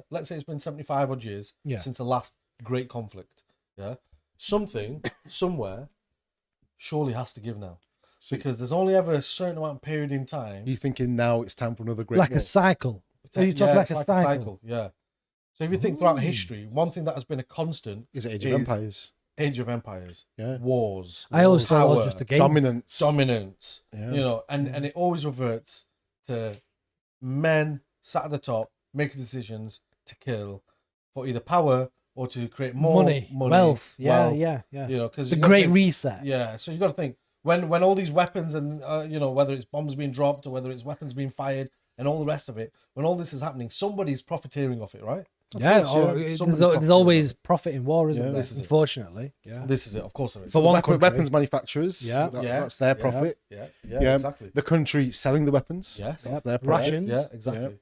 let's say it's been 75 odd years since the last great conflict. Yeah. Something, somewhere, surely has to give now. Because there's only ever a certain amount of period in time. You're thinking now it's time for another great like war. a cycle. So you talk like a cycle. Yeah. So if you think throughout history, one thing that has been a constant is Age of Empires. Age of Empires. Yeah. Wars. I always thought it was just a game. Dominance. Yeah. You know, and it always reverts to men sat at the top making decisions to kill for either power or to create more money wealth. Yeah. You know, because the Great Reset. Yeah. So you got to think when all these weapons and you know, whether it's bombs being dropped or whether it's weapons being fired and all the rest of it, when all this is happening, somebody's profiteering off it, right? There's always profit in war, isn't there? Unfortunately. Yeah. This is it, of course. For one weapons manufacturers, that's their profit. Yeah, exactly. The country selling the weapons, that's their profit. Rations. Yeah, exactly.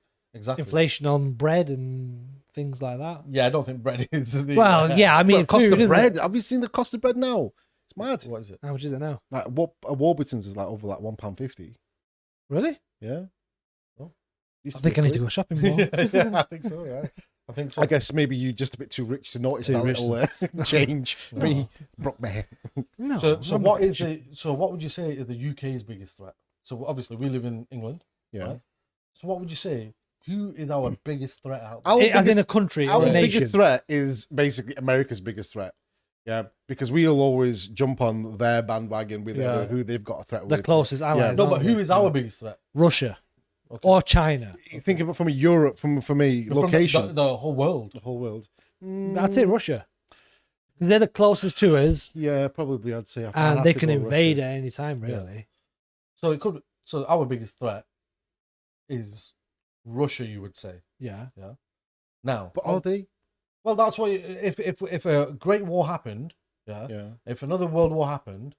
Inflation on bread and things like that. Yeah, I don't think bread is the... Well, I mean, the cost of bread. Have you seen the cost of bread now? It's mad. What is it? How much is it now? Like a Warburton's is like over like £1.50. Really? Yeah. I think I need to go shopping more. Yeah, I think so, yeah. I think so. I guess maybe you're just a bit too rich to notice that little change. Me, broke my head. No. So what is what would you say is the UK's biggest threat? So obviously we live in England. Yeah. Right? So what would you say? Who is our biggest threat out there? As in a country or a nation? Our biggest threat is basically America's biggest threat. Yeah, because we'll always jump on their bandwagon with who they've got a threat with. The closest allies. No, but who is our biggest threat? Russia. Okay. Or China. Think of it from a Europe, from a location. The whole world. The whole world. That's it, Russia. They're the closest to us. Yeah, probably I'd say. And they can invade at any time, really. Yeah. So our biggest threat is Russia, you would say. Yeah. Yeah. Now. But are they? Well, that's why if a great war happened, if another world war happened,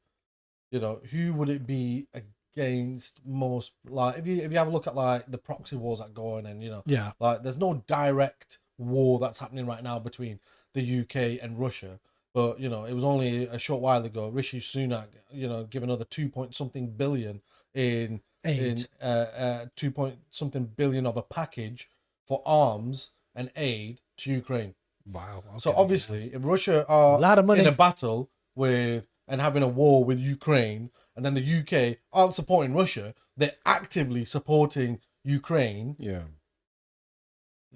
you know, who would it be against most? Like if you have a look at like the proxy wars that go on, and you know, like there's no direct war that's happening right now between the UK and Russia, but you know, it was only a short while ago Rishi Sunak, you know, give another 2-point-something billion in 2-point-something billion of a package for arms and aid to Ukraine. Wow. Okay. So obviously, if Russia are in a battle with and having a war with Ukraine, and then the UK aren't supporting Russia, they're actively supporting Ukraine. Yeah.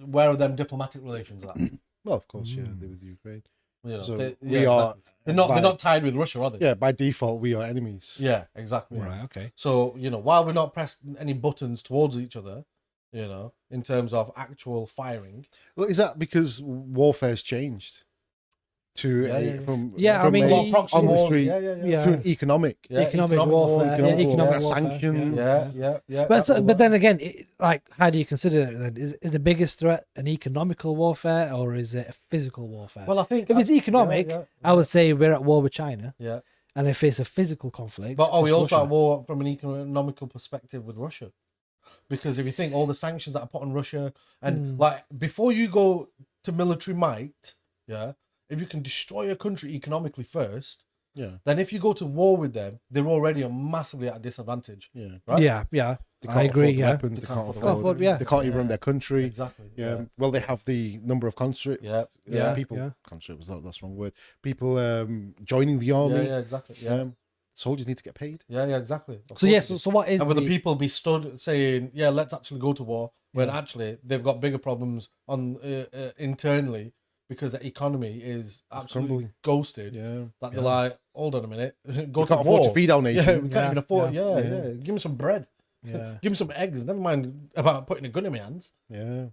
Where are them diplomatic relations at? Well, of course, they're with Ukraine. You know, so they're not tied with Russia, are they? Yeah, by default, we are enemies. Yeah, exactly. Right. Okay. So you know, while we're not pressing any buttons towards each other, you know, in terms of actual firing. Well, is that because warfare's changed to from proxy wars, to an economic warfare, sanctions, But then again, how do you consider it? Then is the biggest threat an economical warfare or is it a physical warfare? Well, I think if it's economic, I would say we're at war with China. Yeah. And if it's a physical conflict, but are we also at war from an economical perspective with Russia? Because if you think all the sanctions that are put on Russia, and like before you go to military might, if you can destroy a country economically first, then if you go to war with them, they're already massively at a disadvantage. Yeah, right. Yeah. I agree. Weapons, they can't afford. They can't even run their country. Exactly. Yeah. Well, they have the number of conscripts. People. Conscripts. That's the wrong word. People joining the army. Yeah. Exactly. Yeah. Soldiers need to get paid. Yeah, exactly. So what is? And will the people be stood saying, "Yeah, let's actually go to war," when actually they've got bigger problems on internally because the economy is absolutely ghosted. Yeah, that they're like, hold on a minute, go to war. Afford to feed our nation. Yeah, we can't even afford. Yeah. Give me some bread. Yeah, give me some eggs. Never mind about putting a gun in my hands. Yeah,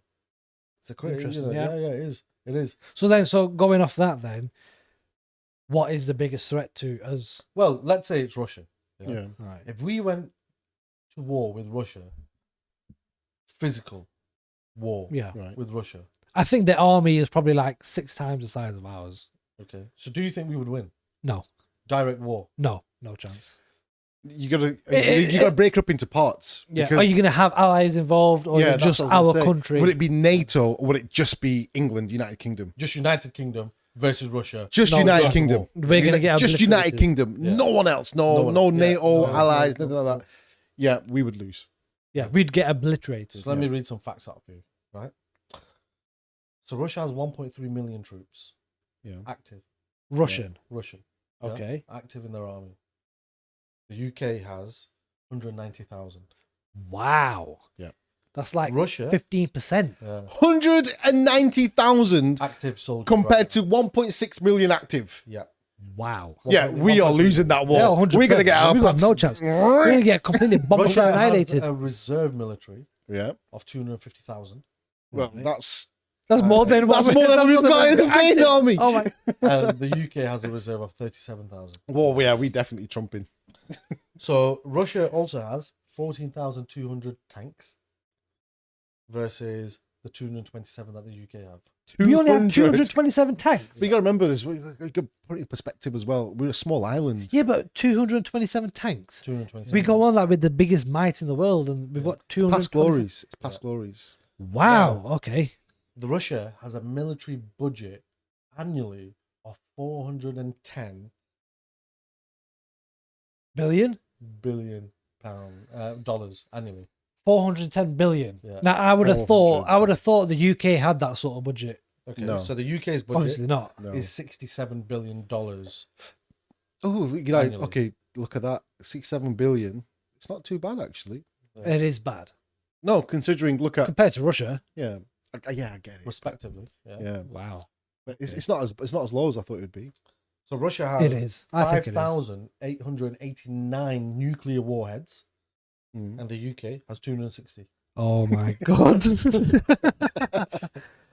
it's a crazy. Interesting. Yeah, it is. It is. So going off that then. What is the biggest threat to us? Well, let's say it's Russia. Yeah. Right. If we went to war with Russia, physical war with Russia. I think the army is probably like 6 times the size of ours. Okay. So do you think we would win? No. Direct war? No chance. You gotta break it up into parts. Yeah. Are you gonna have allies involved or just our country? Would it be NATO or would it just be England, United Kingdom? Just United Kingdom versus Russia. Just United Kingdom. We're going to get just United Kingdom. Yeah. No one else. No NATO allies, nothing like that. Yeah, we would lose. Yeah, we'd get obliterated. So let me read some facts out for you, right? So Russia has 1.3 million troops. Yeah. Active. Russian. Yeah, Russian. Yeah, Okay. active in their army. The UK has 190,000. Wow. Yeah. That's like Russia 15%. 190,000 active soldiers compared to 1.6 million active. Yeah. Wow. Yeah, we are losing that war. Yeah, We're 100%. going to get our We've got pants- no chance. We're going to get completely bombed Russia and has annihilated. a reserve military Yeah. of 250,000. Well, Right. that's More than more than we've got in the main army. Oh my. And the UK has a reserve of 37,000. Well, yeah, we definitely trumping. So Russia also has 14,200 tanks versus the 227 that the UK have. We only have 227 tanks. But you got to remember this. We got to put it in perspective as well. We're a small island. Yeah, but 227 tanks. 227. We go on like with the biggest might in the world, and we've got 200 Past glories. It's past glories. Wow. Okay. The Russia has a military budget annually of 410 billion. dollars annually. 410 billion. Yeah. Now I would have 400. thought the UK had that sort of budget. Okay, No. so the UK's budget Obviously not. No. is $67 billion. Oh, you know, Annually. okay, look at that. 6-7 billion. It's not too bad, actually. It is bad No, considering, look at, compared to Russia. yeah. Yeah, I get it. Respectively. Yeah. Yeah. Wow. But it's not as low as I thought it would be. So Russia has It is. I think it is. 5,889 nuclear warheads, Mm. and the UK has 260. Oh my god.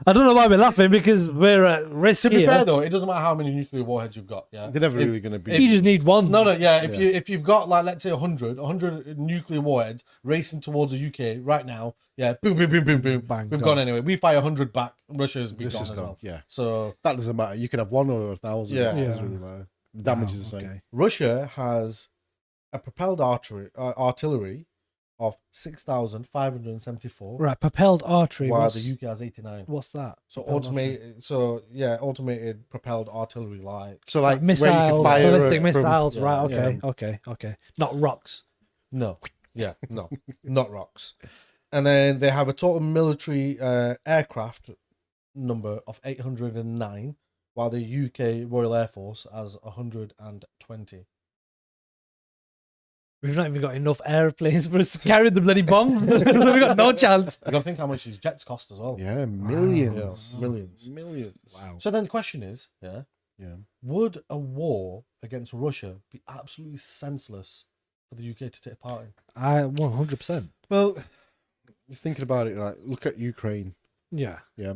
I don't know why we're laughing because we're at risk To be here. fair though, it doesn't matter how many nuclear warheads you've got. Yeah, They're never If- really going to be. You just need one. No, yeah. Yeah. If you've got like let's say 100 nuclear warheads racing towards the UK right now, yeah, boom, boom, boom, boom, boom, Bang, we've gone. gone anyway. We fire 100 back, Russia's been This gone is as gone. well. Yeah. So That doesn't matter. You can have 1 or 1,000. Yeah. It doesn't Yeah. really matter. The damage Wow, is the same. okay. Russia has a propelled artillery of 6,574, Right, propelled artery. while What's, the UK has 89. what's that? So Propelled artery. automated propelled artillery, like So, like, Missiles, where you can fire ballistic from- missiles. yeah, Right. Okay. yeah. Okay. Not rocks. no, not rocks. And then they have a total military aircraft number of 809, while the UK Royal Air Force has 120. We've not even got enough airplanes for us to carry the bloody bombs. We've got no chance. You got to think how much these jets cost as well. Yeah, millions. Yeah, millions. Millions. Wow. So then the question is, Yeah. would a war against Russia be absolutely senseless for the UK to take part in? 100%. Well, you're thinking about it, like, look at Ukraine. Yeah. Yeah.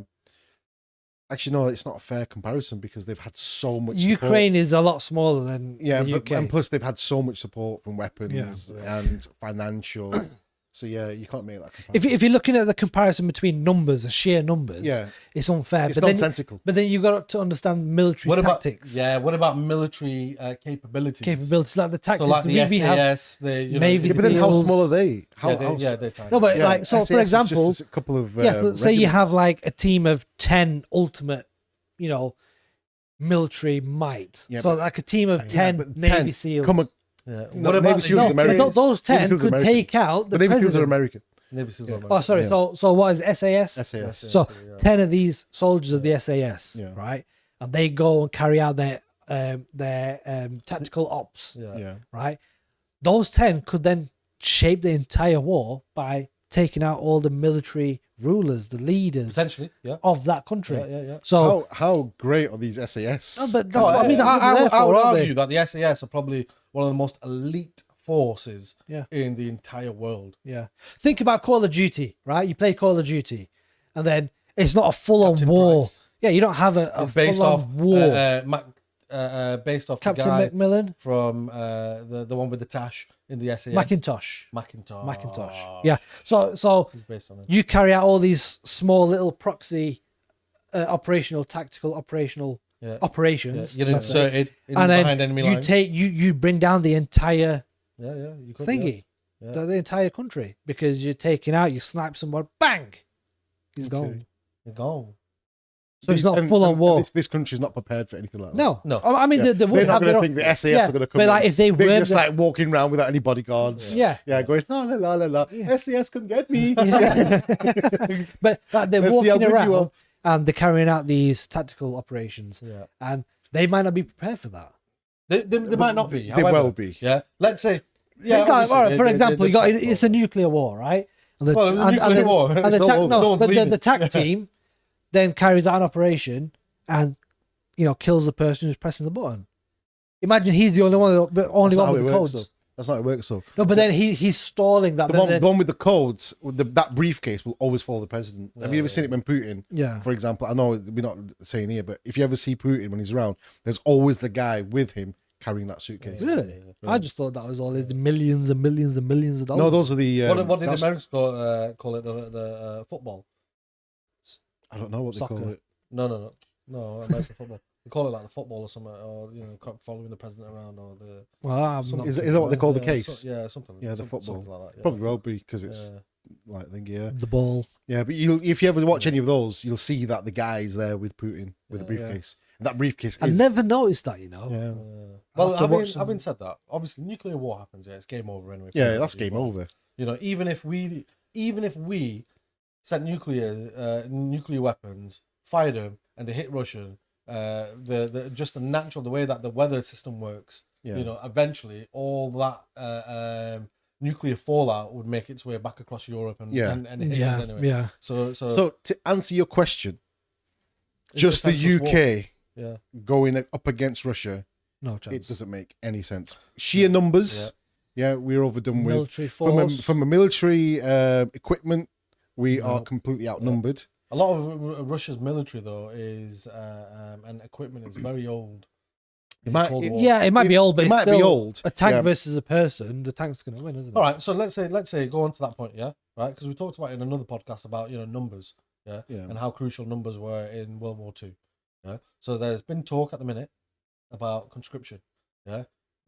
Actually, no, it's not a fair comparison because they've had so much support. Ukraine is a lot smaller than Yeah, the but, UK. and plus they've had so much support from weapons Yeah. and financial. So yeah, you can't make that comparison. if you're looking at the comparison between numbers, the sheer numbers, yeah, it's unfair. it's but then, nonsensical. but then you've got to understand military What about tactics. what about military capabilities? Capabilities like the tactics. So like the we have, SAS, the Navy Yeah, but then how Field. small are they? How, they're tiny. no, but yeah, like so SAS for is just example, a couple of say you have regiments. like a team of 10 ultimate, military might. Yeah, so but- like a team of Yeah, 10 but Navy 10, SEALs. Come on, Yeah. No, What about Navy SEALs the are American. those 10 Navy SEALs are could American. take out the But Navy SEALs are president. American. Navy SEALs? Yeah. Oh, sorry. Yeah. So what is SAS? SAS. So 10 of these soldiers of the SAS, Yeah. right? And they go and carry out their tactical ops, Yeah. right? Those 10 could then shape the entire war by taking out all the military rulers, the leaders Essentially, yeah. of that country. Yeah. So, How great are these SAS? no, but that's what I mean. That's what I they're would for, aren't they? argue that the SAS are probably one of the most elite forces Yeah. in the entire world. Yeah. Think about Call of Duty, right? You play Call of Duty, and then it's not a full-on Captain war. Price. Yeah, you don't have a It's based off full-on war. based off Captain the guy Macmillan, from the one with the tash in the SAS. Macintosh. Macintosh. Yeah. So He's based on it. you carry out all these small little proxy tactical operational Yeah. operations. You're inserted in And behind then enemy you lines. you bring down the entire Yeah, you could. thingy, Yeah. the entire country, because you're taking out, you snipe someone, bang, he's gone. You're gone. So it's not And- full on and war. This country's not prepared for anything like that. No, No. I mean, Yeah. they would They're not have going their to own- think the SAS yeah, are going to come but in. like if they They're were just like walking around without any bodyguards. Yeah. Going, la la la la la. Yeah. SAS, come get me. but like, they're Let's see how walking good you around are. and they're carrying out these tactical operations, and they might not be prepared for that. They might not be. They will be. Yeah. Let's say. Yeah. For example, it's a nuclear war, right? And nuclear war. And the TAC team then carries out an operation and kills the person who's pressing the button. Imagine he's the only one with the codes. That's not how it works, though. No, but then he's stalling that. The one with the codes, that briefcase will always follow the president. Have you ever seen it when Putin, for example, I know we're not saying here, but if you ever see Putin when he's around, there's always the guy with him carrying that suitcase. Really? Yeah. I just thought that was all his millions and millions and millions of dollars. No, those are the... what did the Americans call it, the football? I don't know what they call it. No, American football. They call it like the football or something, or following the president around, or the. Well, is that what they call the case? Something. Yeah, the football. Like that, Probably will be because it's like the ball. Yeah, but if you ever watch any of those, you'll see that the guy's there with Putin with the briefcase. And that briefcase. I never noticed that. Yeah. Well, having said that, obviously nuclear war happens. Yeah, it's game over anyway. Yeah, that's game over. Even if we sent nuclear weapons, fired them, and they hit Russia. The way that the weather system works, eventually all that nuclear fallout would make its way back across Europe and hit us anyway. Yeah. So to answer your question, just the UK going up against Russia, no chance. It doesn't make any sense. Sheer numbers, we're overdone military with. Force. From a military equipment, we are completely outnumbered. A lot of Russia's military, though, is and equipment is very old. It might be old, but it might be old. A tank versus a person, the tank's going to win, isn't it? All right, so let's say go on to that point, right? Because we talked about it in another podcast about numbers, and how crucial numbers were in World War II. So there's been talk at the minute about conscription.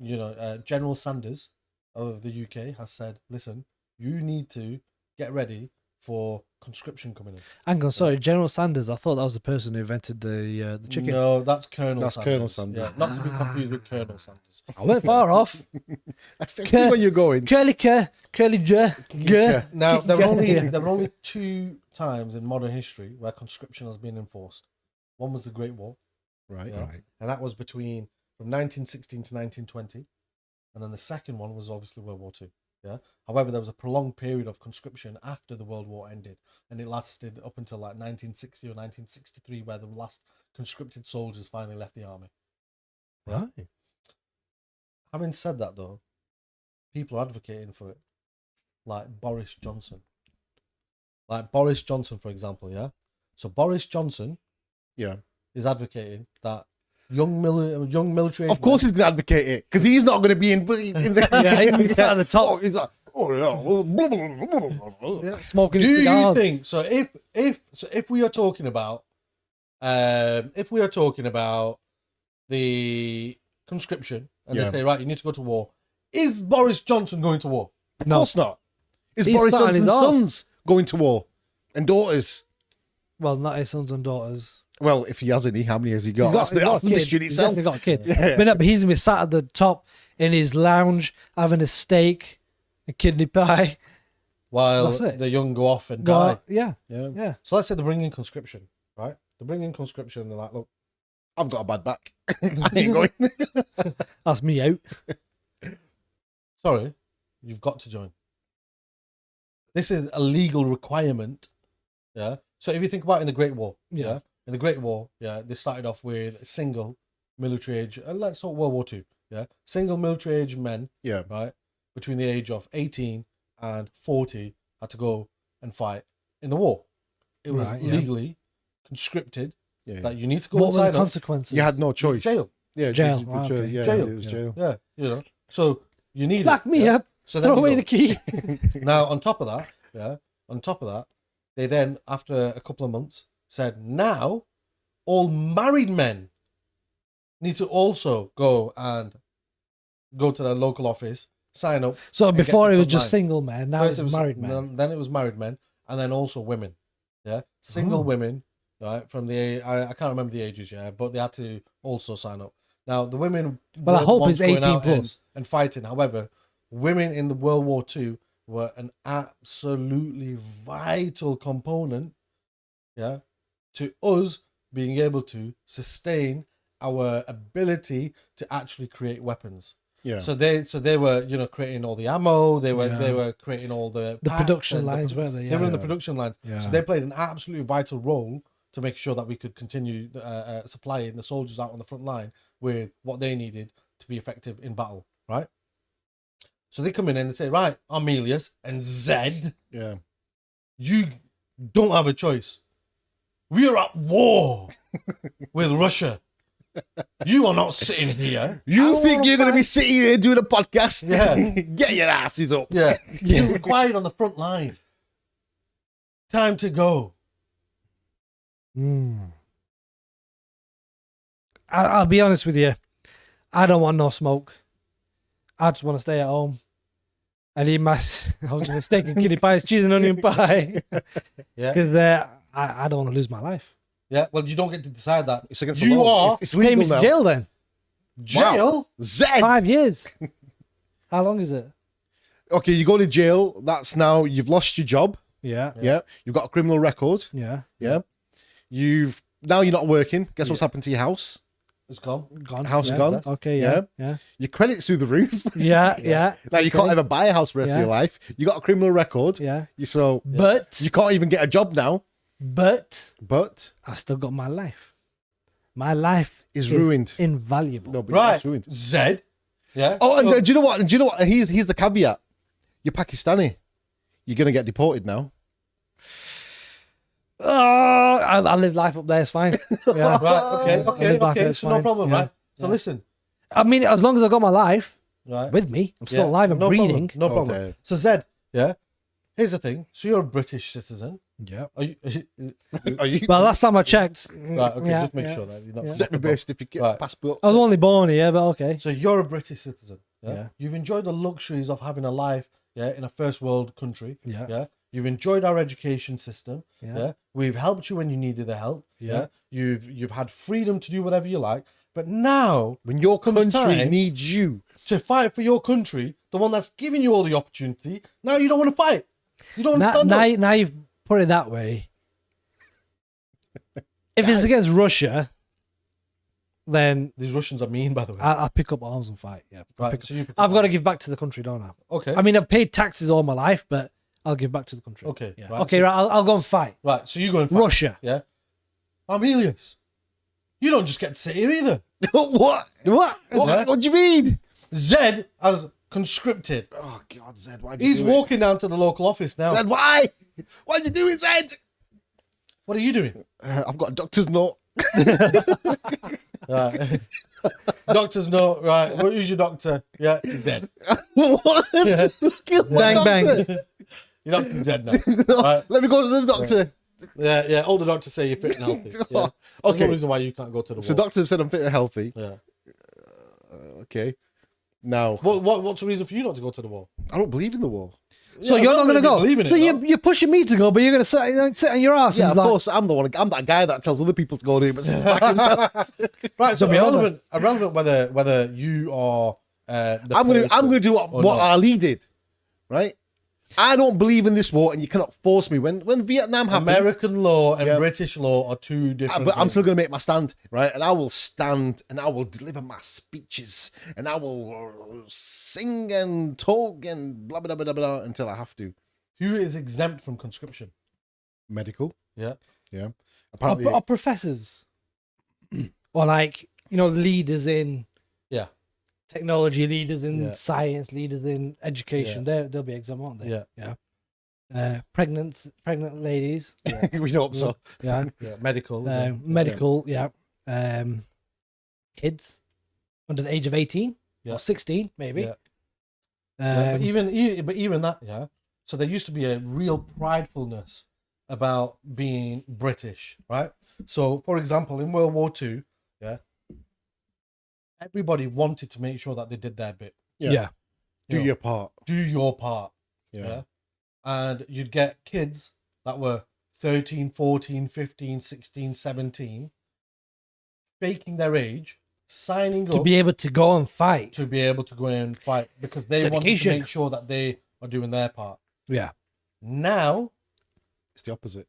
General Sanders of the UK has said, listen, you need to get ready for conscription coming in. Hang on, sorry, General Sanders. I thought that was the person who invented the chicken. No, that's Colonel Sanders. Colonel Sanders. Yeah, not to be confused with Colonel Sanders. I went far off. I see where you're going. Curly J. Now, there were only 2 times in modern history where conscription has been enforced. One was the Great War. Right. And that was from 1916 to 1920. And then the second one was obviously World War II. However, there was a prolonged period of conscription after the World War ended, and it lasted up until like 1960 or 1963, where the last conscripted soldiers finally left the army. Right. Having said that, though, people are advocating for it, like Boris Johnson. For example, So Boris Johnson, is advocating that young military. Of course, he's going to advocate it because he's not going to be in the. He's at the top. He's like, smoking Do cigars. you think so? If we are talking about, the conscription and they say, right, you need to go to war, is Boris Johnson going to war? Of course not. Is Boris Johnson's sons going to war and daughters? Well, not his sons and daughters. Well, if he has any, how many has he got? That's the mystery in itself. He's got a kid. But he's going to be sat at the top in his lounge having a steak, a kidney pie. While the young go off and die. Yeah. So let's say they bring in conscription, right? They bring in conscription and they're like, look, I've got a bad back. I ain't going. That's me out. Sorry, you've got to join. This is a legal requirement. Yeah. So if you think about it in the Great War, in the Great War, they started off with single military age. Let's talk World War II. Single military age men. Right, between the age of 18 and 40 had to go and fight in the war. It was legally conscripted that you need to go. What were the inside consequences? You had no choice. Jail. Yeah, jail. Jail. It was jail. Yeah, So you need Lock me up. So throw away the key. Now, on top of that, they then, after a couple of months, said, now all married men need to also go to their local office, sign up. So before it was just single men, now it's married men. Then it was married men, and then also women. Single women, right? From the I can't remember the ages, but they had to also sign up. Now the women. Well, I hope it's 18 plus and fighting. However, women in the World War II were an absolutely vital component, to us being able to sustain our ability to actually create weapons. Yeah. So they were, you know, creating all the ammo. They were creating all the production lines, weren't they? Yeah. They were in the production lines. Yeah. So they played an absolutely vital role to make sure that we could continue supplying the soldiers out on the front line with what they needed to be effective in battle, right? So they come in and they say, right, Armelius and Zed, you don't have a choice. We are at war with Russia. You are not sitting here. You think you're going to be sitting here doing a podcast? Yeah. Get your asses up. Yeah. You're required on the front line. Time to go. I'll be honest with you. I don't want no smoke. I just want to stay at home and eat my I was gonna steak and kidney pies, cheese and onion pie. Yeah. Because I don't want to lose my life. Yeah. Well, you don't get to decide that. It's against You the law. are It's Take legal me to now. jail then. jail. Wow. Zed. 5 years. How long is it? Okay, you go to jail. That's now you've lost your job. Yeah. Yeah. You've got a criminal record. Yeah. Yeah. You're not working. Guess what's happened to your house? It's gone. Gone. House yeah. gone. Okay. Yeah. Yeah. Your credit's through the roof. Yeah. Yeah. Now you can't ever buy a house for the rest of Yeah. your life. You got a criminal record. Yeah. So But you can't even get a job now. but But I still got my life. My life is ruined. Invaluable. No, but Right. it's ruined. Zed. Yeah. Oh, and So- do you know what? And do you know what? And here's the caveat. You're Pakistani. You're gonna get deported now. Oh, I live life up there. It's fine. Yeah. right. Okay. It's So no fine. problem, Yeah. right? So listen. I mean, as long as I got my life Right. with me, I'm still Yeah, alive and no breathing. Problem, no Oh, problem. damn. So Zed, yeah. Here's the thing. So you're a British citizen. Yeah. Are you? Are you? Well, last time I checked. Right. Okay. Yeah, Just make yeah. sure that you're not. Check the birth certificate, Right. passport. I was only born here, but okay. So you're a British citizen. Yeah? Yeah. You've enjoyed the luxuries of having a life. Yeah. In a first world country. Yeah. Yeah. You've enjoyed our education system. Yeah. Yeah. We've helped you when you needed the help. Yeah. You've had freedom to do whatever you like. But now, When your comes country time needs you. to fight for your country, the one that's giving you all the opportunity, now you don't want to fight. You don't want to stand up. Now you've put it that way. If it's against Russia, then These Russians are mean, by the way. I'll pick up arms and fight. Yeah. Right, so you pick I've up got to give back to the country, don't I? Okay. I mean, I've paid taxes all my life, but I'll give back to the country. Okay, Yeah. right, Okay, so- right. I'll go and fight. Right, so you go and fight. Russia. Yeah. Armelius, you don't just get to sit here either. What? What? What do you mean? Zed has conscripted. Oh God, Zed, why'd you He's do walking down to the local office now. it? Zed, why? Why'd you do it, Zed? What are you doing? I've got a doctor's note. Right. Doctor's note. Right. Who's your doctor? Yeah, he's dead. What? Yeah. Kill my Bang, doctor. bang. Your doctor's dead now. Right. Let me go to this doctor. Yeah. All the doctors say you're fit and healthy. Yeah. There's Okay. no reason why you can't go to the So war. doctors have said I'm fit and healthy. Yeah. Okay. Now, What's the reason for you not to go to the war? I don't believe in the war. So Yeah, you're I'm not going to really go. believing it, So though. you're pushing me to go, but you're going to sit on your ass. Yeah, and of like, course. I'm that guy that tells other people to go do it, but sits back himself. Right. So Don't be irrelevant whether you are. I'm gonna do what Ali did, right? I don't believe in this war, and you cannot force me. When Vietnam happened, American law and Yeah. British law are two different. but I'm things. still going to make my stand, right? And I will stand and I will deliver my speeches and I will sing and talk and blah, blah, blah, blah, blah until I have to. Who is exempt from conscription? Medical. Yeah. Yeah. Apparently. are professors or like, leaders in Yeah. technology, leaders in Yeah. science, leaders in education. They'll be exempt, won't they? Yeah. Yeah. Pregnant ladies. we hope so. Yeah. Yeah. Medical. Medical. Yeah. Kids under the age of 18 Yeah. or 16, maybe. Yeah. Yeah, but Um, even that, yeah. So there used to be a real pridefulness about being British, right? So, for example, in World War II, yeah, everybody wanted to make sure that they did their bit. yeah. Do You know, your part. do your part. Yeah. Yeah. And you'd get kids that were 13, 14, 15, 16, 17, faking their age, signing To up be able to go and fight. to be able to go in and fight because they wanted to Dedication. make sure that they are doing their part. Yeah. Now, It's the opposite.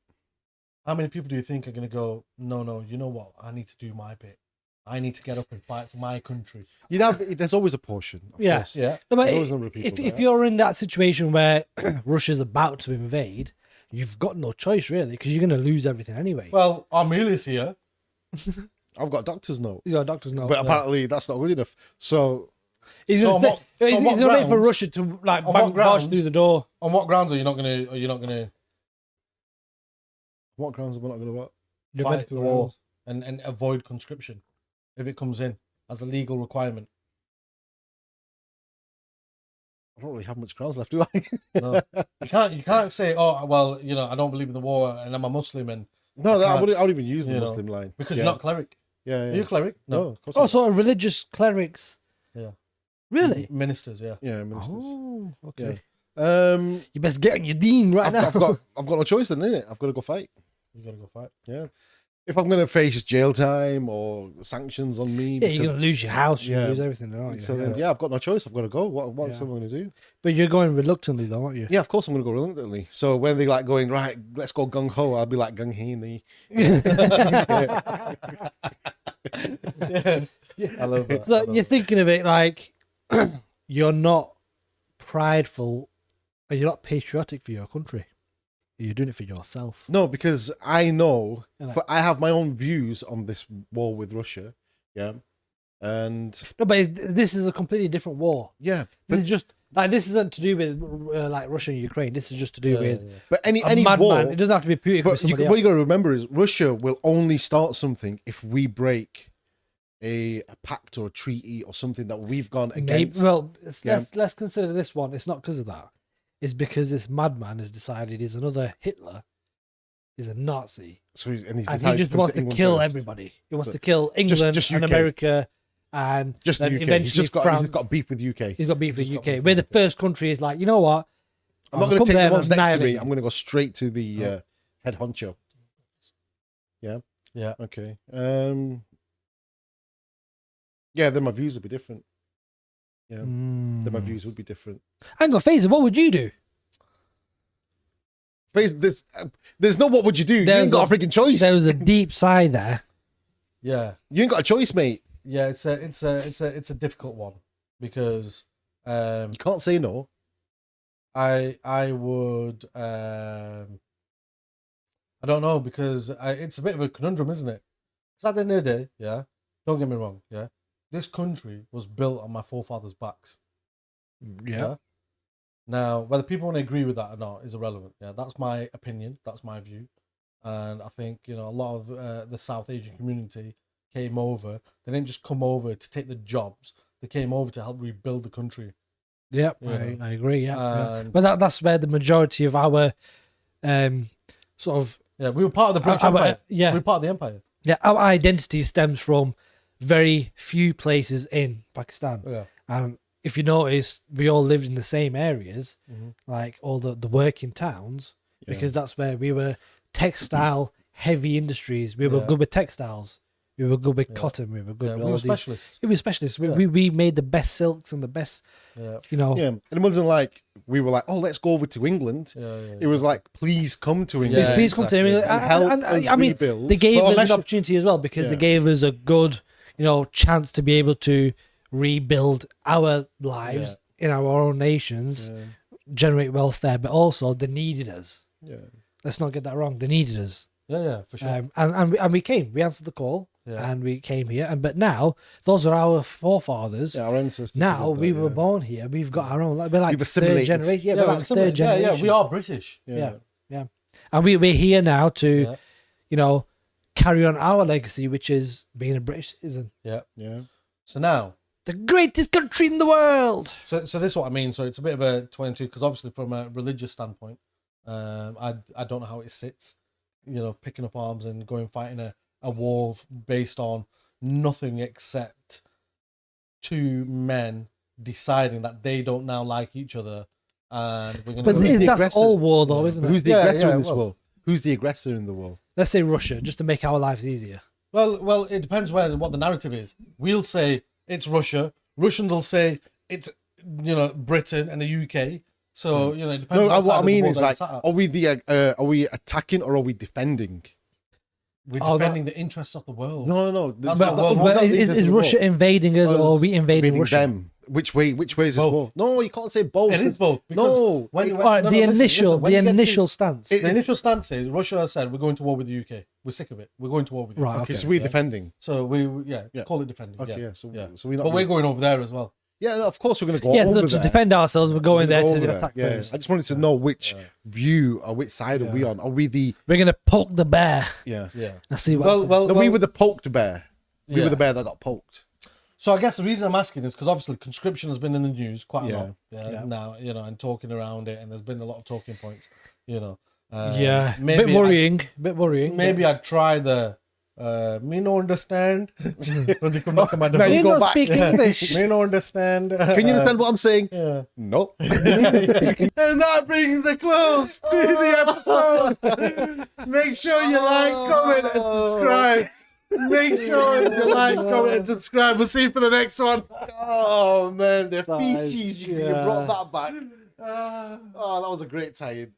How many people do you think are going to go, no, you know what? I need to do my bit. I need to get up and fight for my country. There's always a portion. Of course. Yeah. No, but if you're in that situation where Russia's about to invade, you've got no choice really, because you're going to lose everything anyway. Well, Armelia's here. I've got a doctor's note. He's got a doctor's note. But apparently that's not good enough. So he's going to wait for Russia to like march through the door. On what grounds are you not going to? What grounds are we not going to what? Fight the war and avoid conscription if it comes in as a legal requirement? I don't really have much grounds left, do I? No. You can't say, oh well, I don't believe in the war and I'm a Muslim and I wouldn't even use the Muslim line because you're not cleric. Yeah. Are you a cleric? No, of course. Oh, sort of religious clerics. Yeah. Really? Ministers, yeah. Yeah, ministers. Oh, okay. Yeah. You best get on your deen now. I've got no choice then, innit? I've got to go fight. You got to go fight. Yeah. If I'm going to face jail time or sanctions on me, you're going to lose your house, you're going to lose everything, aren't you? So then, I've got no choice. I've got to go. What's I'm going to do? But you're going reluctantly, though, aren't you? Yeah, of course I'm going to go reluctantly. So when they like going, right, let's go gung ho, I'll be like gung hee in the. I love that. So you're thinking of it like you're not prideful and you're not patriotic for your country. You're doing it for yourself. No, because I know, I have my own views on this war with Russia. Yeah. And no, but this is a completely different war. Yeah. This is just like, this isn't to do with like Russia and Ukraine. This is just to do with. Yeah. But any war, it doesn't have to be Putin. But what you got to remember is Russia will only start something if we break a pact or a treaty or something that we've gone against. Let's consider this one. It's not because of that. It's because this madman has decided he's another Hitler. He's a Nazi. So he just wants to kill everybody. He wants to kill England and America and just the UK. He's just got beef with UK. He's got beef with UK. We're the first country is like, you know what? I'm not going to take the ones next to me. I'm going to go straight to the head honcho. Yeah. Yeah. Okay. Yeah, then my views would be different. Yeah, then my views would be different. Hang on, Fazer, what would you do? There's no what would you do? You ain't got a freaking choice. There was a deep sigh there. Yeah, you ain't got a choice, mate. Yeah, it's a difficult one because you can't say no. I would I don't know because it's a bit of a conundrum, isn't it? Because at the end of the day, yeah, don't get me wrong, yeah. This country was built on my forefathers' backs. Yeah. Now, whether people want to agree with that or not is irrelevant. Yeah, that's my opinion. That's my view. And I think, a lot of the South Asian community came over. They didn't just come over to take the jobs. They came over to help rebuild the country. Yep, I agree. Yeah. But that's where the majority of our sort of... Yeah, we were part of the British Empire. We were part of the empire. Yeah, our identity stems from very few places in Pakistan. Yeah. If you notice, we all lived in the same areas, like all the working towns, because that's where we were textile heavy industries. We were good with textiles. We were good with cotton. We were good with all these. Specialists. We were specialists. We made the best silks and the best, Yeah, and it wasn't like we were like, oh, let's go over to England. It was like, please come to England. Please come to England and help us rebuild. They gave us an opportunity as well because they gave us a good, chance to be able to rebuild our lives in our own nations, generate wealth there, but also they needed us. Yeah, let's not get that wrong. They needed us. Yeah, for sure. And we came. We answered the call, and we came here. But now those are our forefathers. Yeah, our ancestors. Now we were born here. We've got our own. We're like we've assimilated. Third generation. Yeah, we're third generation. Yeah, we are British. Yeah. And we're here now to, carry on our legacy, which is being a British citizen. Yeah. So now, the greatest country in the world. So this is what I mean. So it's a bit of a 22 because obviously from a religious standpoint, I don't know how it sits. Picking up arms and going fighting a war based on nothing except two men deciding that they don't now like each other, and we're going to. But that's all war, though, isn't it? Who's the aggressor in this war? Who's the aggressor in the war? Let's say Russia, just to make our lives easier. Well, it depends what the narrative is. We'll say it's Russia. Russians will say it's Britain and the UK. So you know, it depends. No, what I mean is like, are we attacking or are we defending? We're defending the interests of the world. No. But is Russia invading us or are we invading Russia? Them? Which way is this war? No, you can't say both. It is both. No. The initial stance. The initial stance is Russia has said we're going to war with the UK. We're sick of it. We're going to war with you. Right. Okay. So we're defending. So we call it defending. Okay. Yeah. So we're going over there as well. Yeah, of course we're going to go over there. To defend ourselves, we're going there to attack first. I just wanted to know which view or which side are we on. Are we We're going to poke the bear. Yeah. I see what we were the poked bear. We were the bear that got poked. So I guess the reason I'm asking is because obviously conscription has been in the news quite a lot now, you know, and talking around it, and there's been a lot of talking points, you know. Bit worrying. Maybe I'd try the me no understand when they come back to my device. Me no speak English. Me no understand. Can you understand what I'm saying? Yeah. No. And that brings a close to the episode. Make sure you like, comment, and subscribe. Make sure you like, comment, and subscribe. We'll see you for the next one. Oh man, the feces, you brought that back. That was a great tie-in.